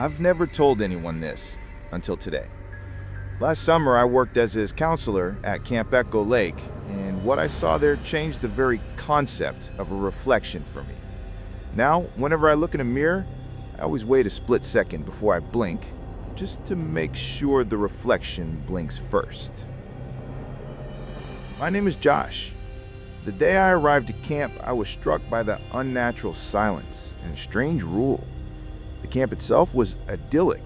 I've never told anyone this until today. Last summer, I worked as his counselor at Camp Echo Lake, and what I saw there changed the very concept of a reflection for me. Now, whenever I look in a mirror, I always wait a split second before I blink, just to make sure the reflection blinks first. My name is Josh. The day I arrived at camp, I was struck by the unnatural silence and a strange rule. The camp itself was idyllic.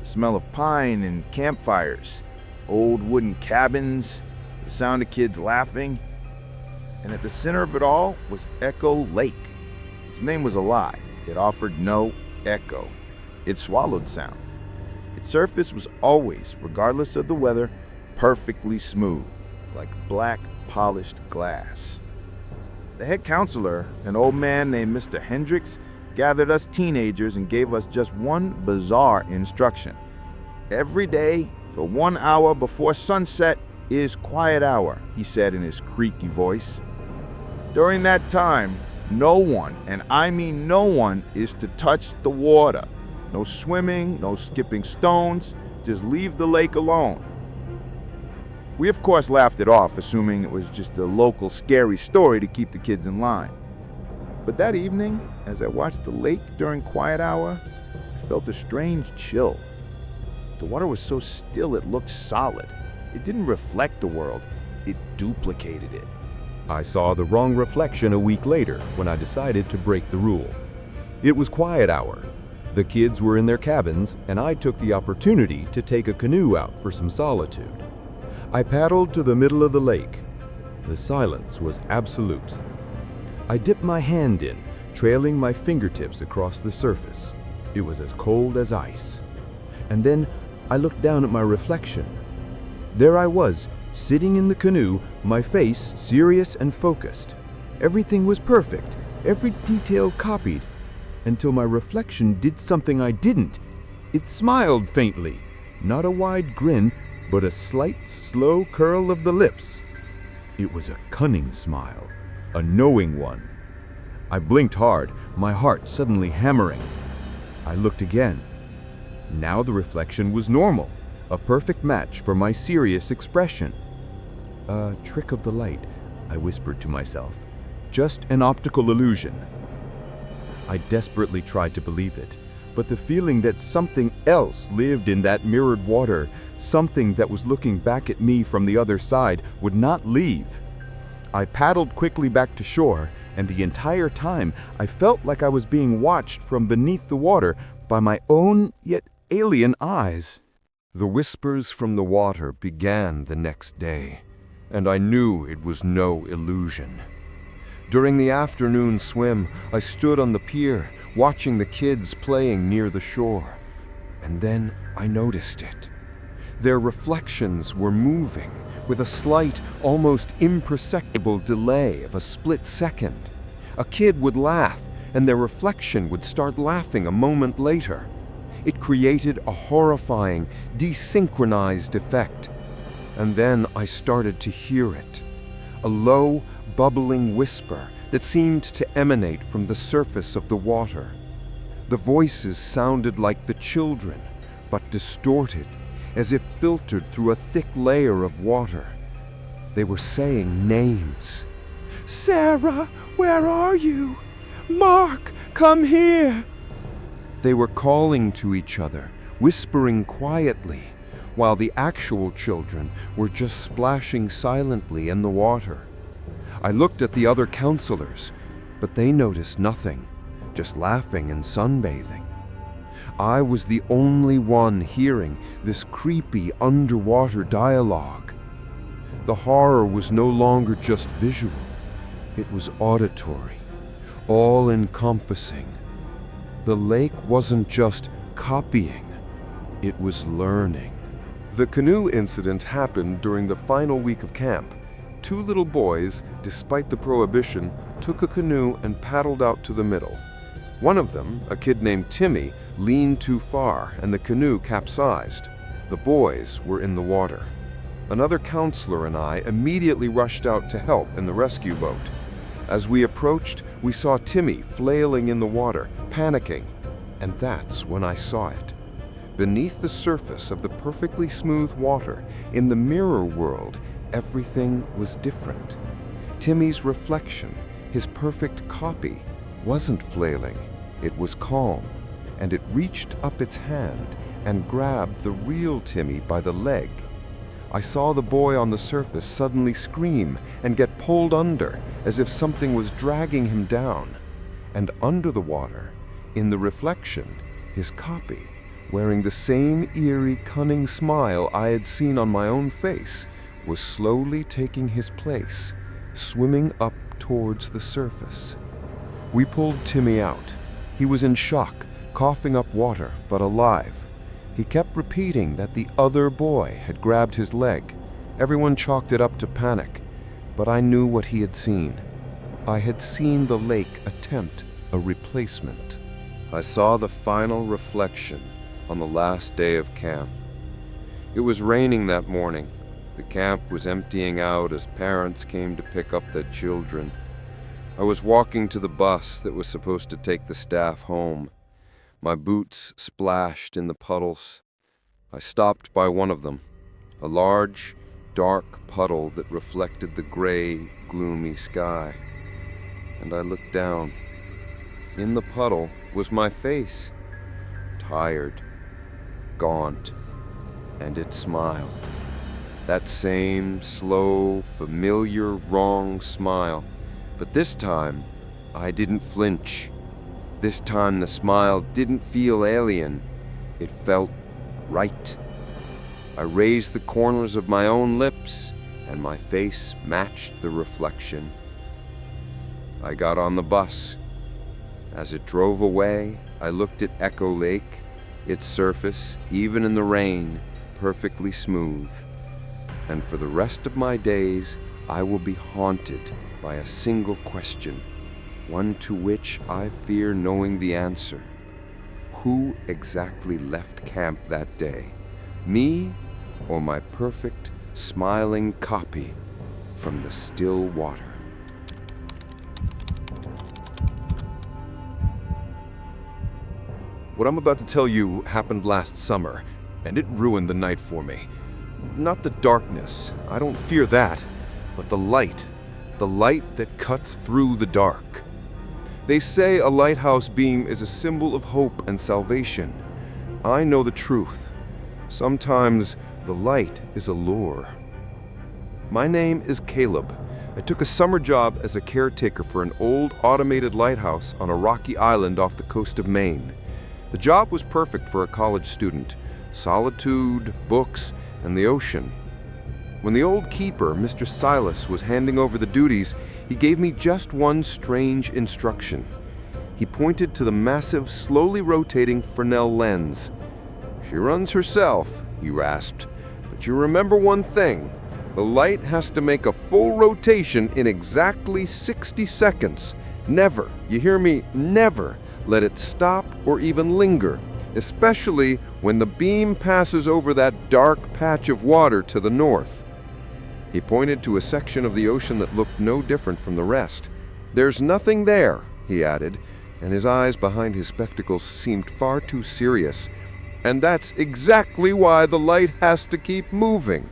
The smell of pine and campfires, old wooden cabins, the sound of kids laughing. And at the center of it all was Echo Lake. Its name was a lie. It offered no echo. It swallowed sound. Its surface was always, regardless of the weather, perfectly smooth, like black polished glass. The head counselor, an old man named Mr. Hendricks, gathered us teenagers and gave us just one bizarre instruction. Every day, for 1 hour before sunset, is quiet hour, he said in his creaky voice. During that time, no one, and I mean no one, is to touch the water. No swimming, no skipping stones, just leave the lake alone. We of course laughed it off, assuming it was just a local scary story to keep the kids in line. But that evening, as I watched the lake during quiet hour, I felt a strange chill. The water was so still it looked solid. It didn't reflect the world, it duplicated it. I saw the wrong reflection a week later when I decided to break the rule. It was quiet hour. The kids were in their cabins, and I took the opportunity to take a canoe out for some solitude. I paddled to the middle of the lake. The silence was absolute. I dipped my hand in, trailing my fingertips across the surface. It was as cold as ice. And then I looked down at my reflection. There I was, sitting in the canoe, my face serious and focused. Everything was perfect, every detail copied, until my reflection did something I didn't. It smiled faintly, not a wide grin, but a slight, slow curl of the lips. It was a cunning smile, a knowing one. I blinked hard, my heart suddenly hammering. I looked again. Now the reflection was normal, a perfect match for my serious expression. A trick of the light, I whispered to myself. Just an optical illusion. I desperately tried to believe it, but the feeling that something else lived in that mirrored water, something that was looking back at me from the other side, would not leave. I paddled quickly back to shore, and the entire time I felt like I was being watched from beneath the water by my own yet alien eyes. The whispers from the water began the next day, and I knew it was no illusion. During the afternoon swim, I stood on the pier, watching the kids playing near the shore. And then I noticed it. Their reflections were moving, with a slight, almost imperceptible delay of a split second. A kid would laugh, and their reflection would start laughing a moment later. It created a horrifying, desynchronized effect. And then I started to hear it. A low, bubbling whisper that seemed to emanate from the surface of the water. The voices sounded like the children, but distorted, as if filtered through a thick layer of water. They were saying names. "Sarah, where are you? Mark, come here!" They were calling to each other, whispering quietly, while the actual children were just splashing silently in the water. I looked at the other counselors, but they noticed nothing, just laughing and sunbathing. I was the only one hearing this creepy underwater dialogue. The horror was no longer just visual, it was auditory, all-encompassing. The lake wasn't just copying, it was learning. The canoe incident happened during the final week of camp. 2 little boys, despite the prohibition, took a canoe and paddled out to the middle. One of them, a kid named Timmy, leaned too far and the canoe capsized. The boys were in the water. Another counselor and I immediately rushed out to help in the rescue boat. As we approached, we saw Timmy flailing in the water, panicking. And that's when I saw it. Beneath the surface of the perfectly smooth water, in the mirror world, everything was different. Timmy's reflection, his perfect copy, wasn't flailing. It was calm, and it reached up its hand and grabbed the real Timmy by the leg. I saw the boy on the surface suddenly scream and get pulled under, as if something was dragging him down. And under the water, in the reflection, his copy, wearing the same eerie, cunning smile I had seen on my own face, was slowly taking his place, swimming up towards the surface. We pulled Timmy out. He was in shock, coughing up water, but alive. He kept repeating that the other boy had grabbed his leg. Everyone chalked it up to panic, but I knew what he had seen. I had seen the lake attempt a replacement. I saw the final reflection on the last day of camp. It was raining that morning. The camp was emptying out as parents came to pick up their children. I was walking to the bus that was supposed to take the staff home. My boots splashed in the puddles. I stopped by one of them, a large, dark puddle that reflected the gray, gloomy sky. And I looked down. In the puddle was my face, tired, gaunt, and it smiled. That same slow, familiar, wrong smile. But this time, I didn't flinch. This time the smile didn't feel alien. It felt right. I raised the corners of my own lips, and my face matched the reflection. I got on the bus. As it drove away, I looked at Echo Lake, its surface, even in the rain, perfectly smooth. And for the rest of my days, I will be haunted by a single question, one to which I fear knowing the answer. Who exactly left camp that day? Me or my perfect, smiling copy from the still water? What I'm about to tell you happened last summer, and it ruined the night for me. Not the darkness, I don't fear that, but the light that cuts through the dark. They say a lighthouse beam is a symbol of hope and salvation. I know the truth. Sometimes the light is a lure. My name is Caleb. I took a summer job as a caretaker for an old automated lighthouse on a rocky island off the coast of Maine. The job was perfect for a college student. Solitude, books, and the ocean. When the old keeper, Mr. Silas, was handing over the duties, he gave me just one strange instruction. He pointed to the massive, slowly rotating Fresnel lens. "She runs herself," he rasped. "But you remember one thing. The light has to make a full rotation in exactly 60 seconds. Never, you hear me, never let it stop or even linger, especially when the beam passes over that dark patch of water to the north." He pointed to a section of the ocean that looked no different from the rest. "There's nothing there," he added, and his eyes behind his spectacles seemed far too serious. "And that's exactly why the light has to keep moving."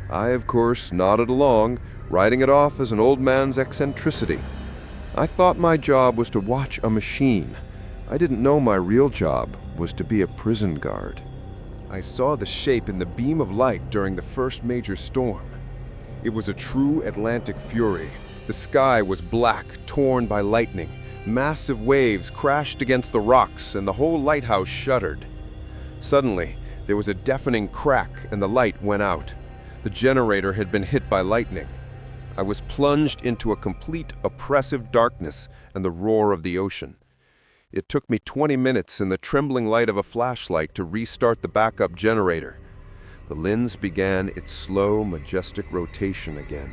I, of course, nodded along, writing it off as an old man's eccentricity. I thought my job was to watch a machine. I didn't know my real job was to be a prison guard. I saw the shape in the beam of light during the first major storm. It was a true Atlantic fury. The sky was black, torn by lightning. Massive waves crashed against the rocks, and the whole lighthouse shuddered. Suddenly, there was a deafening crack, and the light went out. The generator had been hit by lightning. I was plunged into a complete, oppressive darkness and the roar of the ocean. It took me 20 minutes in the trembling light of a flashlight to restart the backup generator. The lens began its slow, majestic rotation again.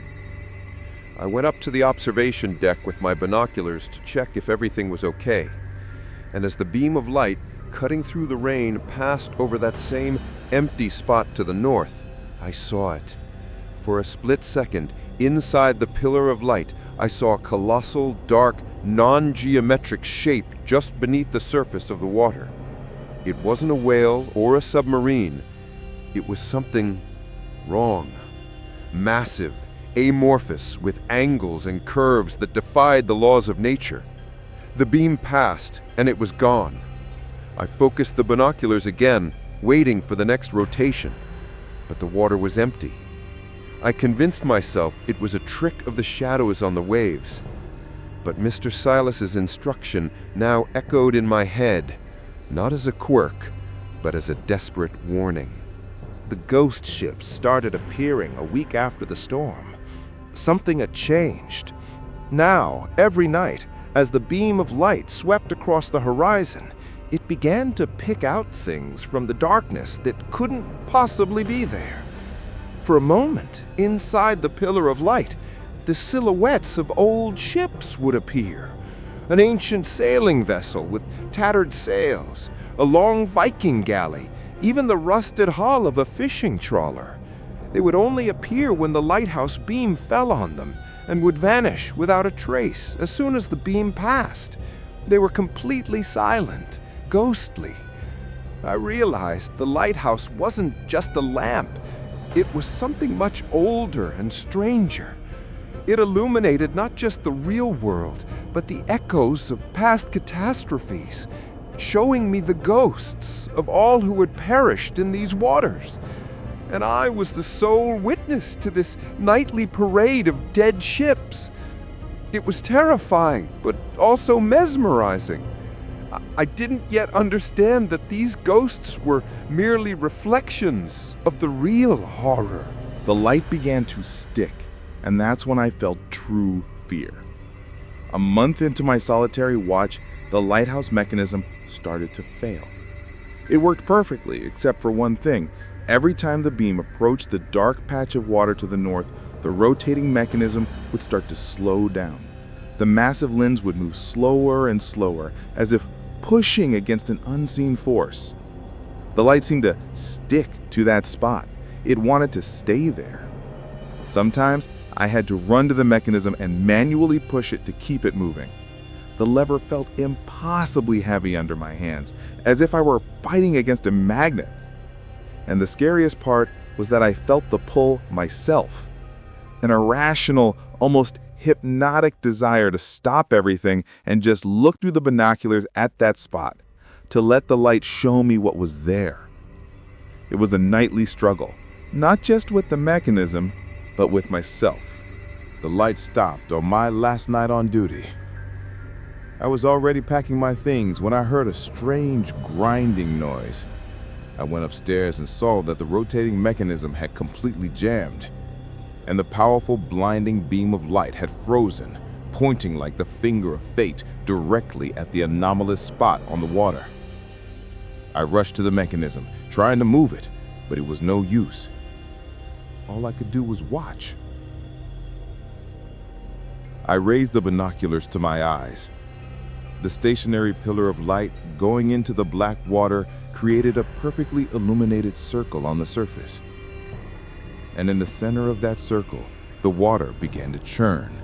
I went up to the observation deck with my binoculars to check if everything was okay. And as the beam of light, cutting through the rain, passed over that same empty spot to the north, I saw it. For a split second, inside the pillar of light, I saw a colossal, dark, non-geometric shape just beneath the surface of the water. It wasn't a whale or a submarine. It was something wrong. Massive, amorphous, with angles and curves that defied the laws of nature. The beam passed, and it was gone. I focused the binoculars again, waiting for the next rotation. But the water was empty. I convinced myself it was a trick of the shadows on the waves. But Mr. Silas's instruction now echoed in my head, not as a quirk, but as a desperate warning. The ghost ships started appearing a week after the storm. Something had changed. Now, every night, as the beam of light swept across the horizon, it began to pick out things from the darkness that couldn't possibly be there. For a moment, inside the pillar of light, the silhouettes of old ships would appear. An ancient sailing vessel with tattered sails, a long Viking galley, even the rusted hull of a fishing trawler. They would only appear when the lighthouse beam fell on them and would vanish without a trace as soon as the beam passed. They were completely silent, ghostly. I realized the lighthouse wasn't just a lamp. It was something much older and stranger. It illuminated not just the real world, but the echoes of past catastrophes, showing me the ghosts of all who had perished in these waters. And I was the sole witness to this nightly parade of dead ships. It was terrifying, but also mesmerizing. I didn't yet understand that these ghosts were merely reflections of the real horror. The light began to stick, and that's when I felt true fear. A month into my solitary watch, the lighthouse mechanism started to fail. It worked perfectly, except for one thing. Every time the beam approached the dark patch of water to the north, the rotating mechanism would start to slow down. The massive lens would move slower and slower, as if pushing against an unseen force. The light seemed to stick to that spot. It wanted to stay there. Sometimes I had to run to the mechanism and manually push it to keep it moving. The lever felt impossibly heavy under my hands, as if I were fighting against a magnet. And the scariest part was that I felt the pull myself. An irrational, almost hypnotic desire to stop everything and just look through the binoculars at that spot, to let the light show me what was there. It was a nightly struggle, not just with the mechanism, but with myself. The light stopped on my last night on duty. I was already packing my things when I heard a strange grinding noise. I went upstairs and saw that the rotating mechanism had completely jammed, and the powerful blinding beam of light had frozen, pointing like the finger of fate directly at the anomalous spot on the water. I rushed to the mechanism, trying to move it, but it was no use. All I could do was watch. I raised the binoculars to my eyes. The stationary pillar of light going into the black water created a perfectly illuminated circle on the surface. And in the center of that circle, the water began to churn.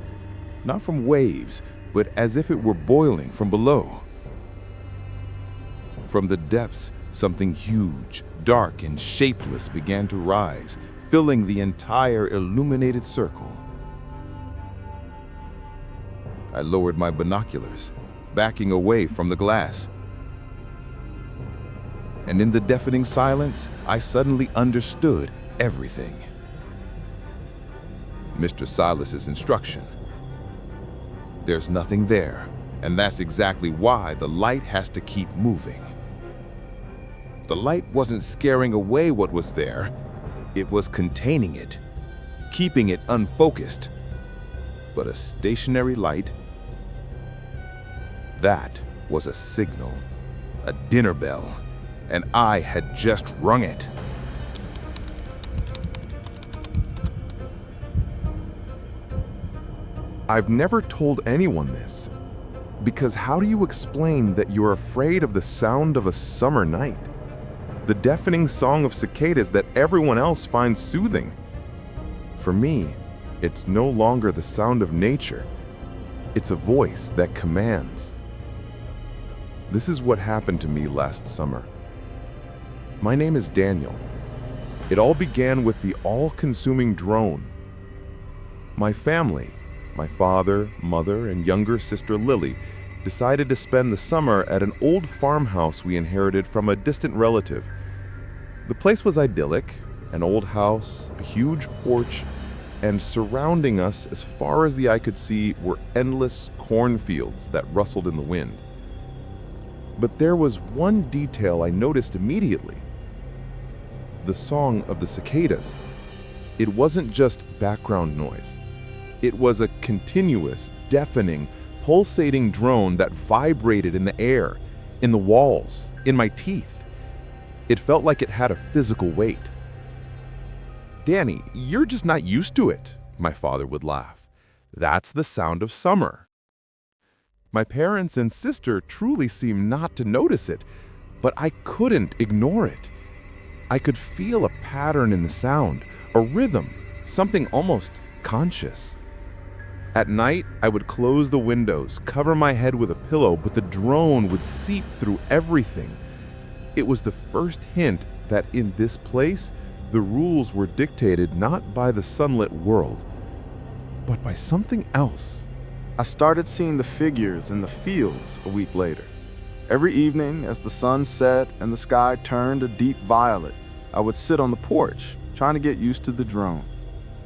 Not from waves, but as if it were boiling from below. From the depths, something huge, dark, and shapeless began to rise, filling the entire illuminated circle. I lowered my binoculars, backing away from the glass. And in the deafening silence, I suddenly understood everything. Mr. Silas's instruction. There's nothing there, and that's exactly why the light has to keep moving. The light wasn't scaring away what was there, it was containing it, keeping it unfocused. But a stationary light? That was a signal, a dinner bell, and I had just rung it. I've never told anyone this, because how do you explain that you're afraid of the sound of a summer night? The deafening song of cicadas that everyone else finds soothing. For me, it's no longer the sound of nature. It's a voice that commands. This is what happened to me last summer. My name is Daniel. It all began with the all-consuming drone. My family, my father, mother, and younger sister Lily, decided to spend the summer at an old farmhouse we inherited from a distant relative. The place was idyllic, an old house, a huge porch, and surrounding us as far as the eye could see were endless cornfields that rustled in the wind. But there was one detail I noticed immediately. The song of the cicadas. It wasn't just background noise. It was a continuous, deafening, pulsating drone that vibrated in the air, in the walls, in my teeth. It felt like it had a physical weight. "Danny, you're just not used to it," my father would laugh. "That's the sound of summer." My parents and sister truly seemed not to notice it, but I couldn't ignore it. I could feel a pattern in the sound, a rhythm, something almost conscious. At night, I would close the windows, cover my head with a pillow, but the drone would seep through everything. It was the first hint that in this place, the rules were dictated not by the sunlit world, but by something else. I started seeing the figures in the fields a week later. Every evening, as the sun set and the sky turned a deep violet, I would sit on the porch, trying to get used to the drone.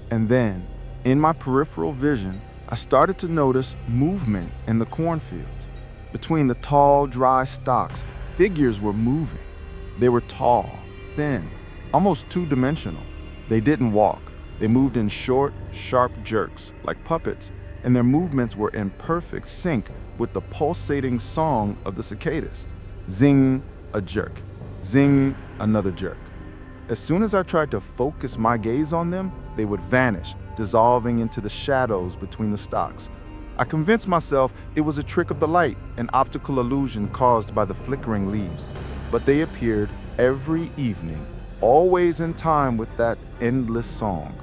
And then, in my peripheral vision, I started to notice movement in the cornfields. Between the tall, dry stalks, figures were moving. They were tall, thin, almost two-dimensional. They didn't walk. They moved in short, sharp jerks, like puppets, and their movements were in perfect sync with the pulsating song of the cicadas. Zing, a jerk. Zing, another jerk. As soon as I tried to focus my gaze on them, they would vanish, dissolving into the shadows between the stalks. I convinced myself it was a trick of the light, an optical illusion caused by the flickering leaves. But they appeared every evening, always in time with that endless song.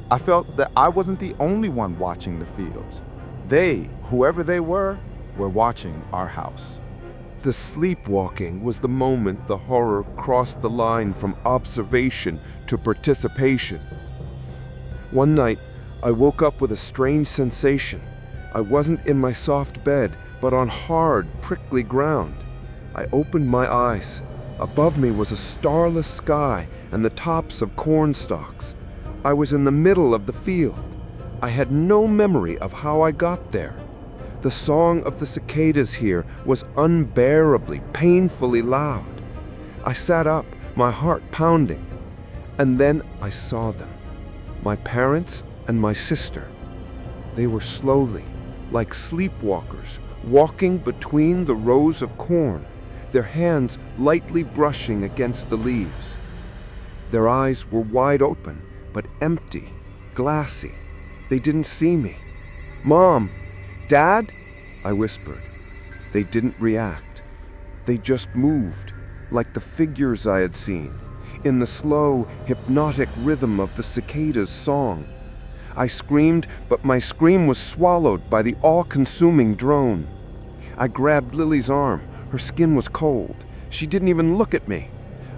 I felt that I wasn't the only one watching the fields. They, whoever they were watching our house. The sleepwalking was the moment the horror crossed the line from observation to participation. One night, I woke up with a strange sensation. I wasn't in my soft bed, but on hard, prickly ground. I opened my eyes. Above me was a starless sky and the tops of corn stalks. I was in the middle of the field. I had no memory of how I got there. The song of the cicadas here was unbearably, painfully loud. I sat up, my heart pounding, and then I saw them. My parents and my sister. They were slowly, like sleepwalkers, walking between the rows of corn, their hands lightly brushing against the leaves. Their eyes were wide open, but empty, glassy. They didn't see me. "Mom! Dad?" I whispered. They didn't react. They just moved, like the figures I had seen, in the slow, hypnotic rhythm of the cicadas' song. I screamed, but my scream was swallowed by the all-consuming drone. I grabbed Lily's arm. Her skin was cold. She didn't even look at me.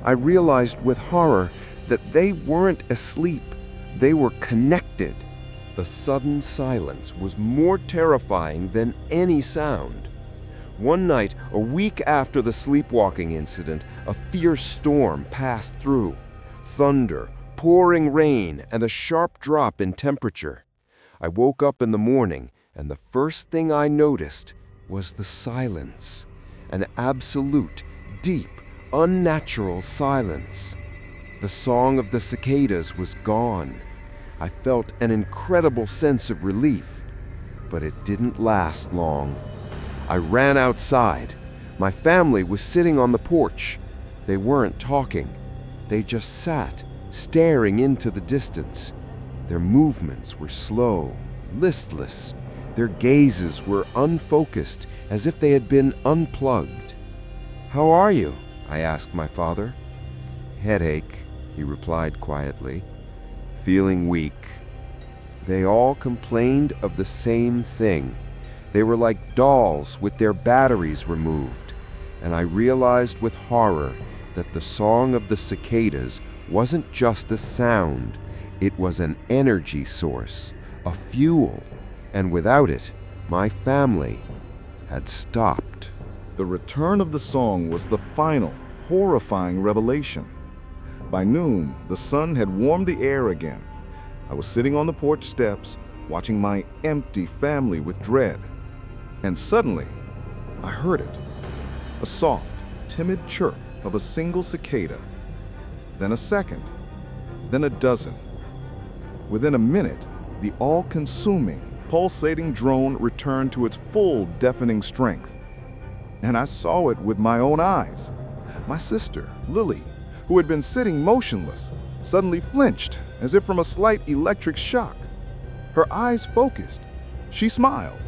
I realized with horror that they weren't asleep. They were connected. The sudden silence was more terrifying than any sound. One night, a week after the sleepwalking incident, a fierce storm passed through. Thunder, pouring rain, and a sharp drop in temperature. I woke up in the morning, and the first thing I noticed was the silence. An absolute, deep, unnatural silence. The song of the cicadas was gone. I felt an incredible sense of relief, but it didn't last long. I ran outside. My family was sitting on the porch. They weren't talking. They just sat, staring into the distance. Their movements were slow, listless. Their gazes were unfocused, as if they had been unplugged. "How are you?" I asked my father. "Headache," he replied quietly. "Feeling weak." They all complained of the same thing. They were like dolls with their batteries removed. And I realized with horror that the song of the cicadas wasn't just a sound. It was an energy source, a fuel. And without it, my family had stopped. The return of the song was the final, horrifying revelation. By noon, the sun had warmed the air again. I was sitting on the porch steps, watching my empty family with dread. And suddenly, I heard it. A soft, timid chirp of a single cicada. Then a second. Then a dozen. Within a minute, the all-consuming, pulsating drone returned to its full, deafening strength. And I saw it with my own eyes. My sister, Lily, who had been sitting motionless, suddenly flinched as if from a slight electric shock. Her eyes focused. She smiled.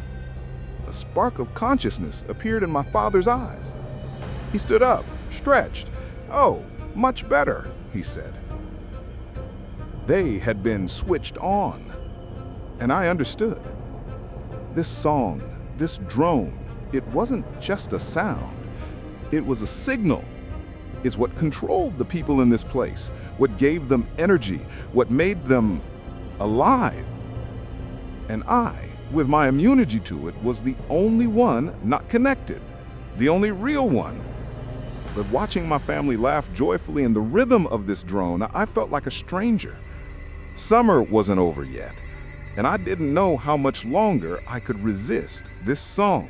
A spark of consciousness appeared in my father's eyes. He stood up, stretched. "Oh, much better," he said. They had been switched on. And I understood. This song, this drone, it wasn't just a sound. It was a signal. It's what controlled the people in this place, what gave them energy, what made them alive. And I, with my immunity to it, was the only one not connected, the only real one. But watching my family laugh joyfully in the rhythm of this drone, I felt like a stranger. Summer wasn't over yet, and I didn't know how much longer I could resist this song.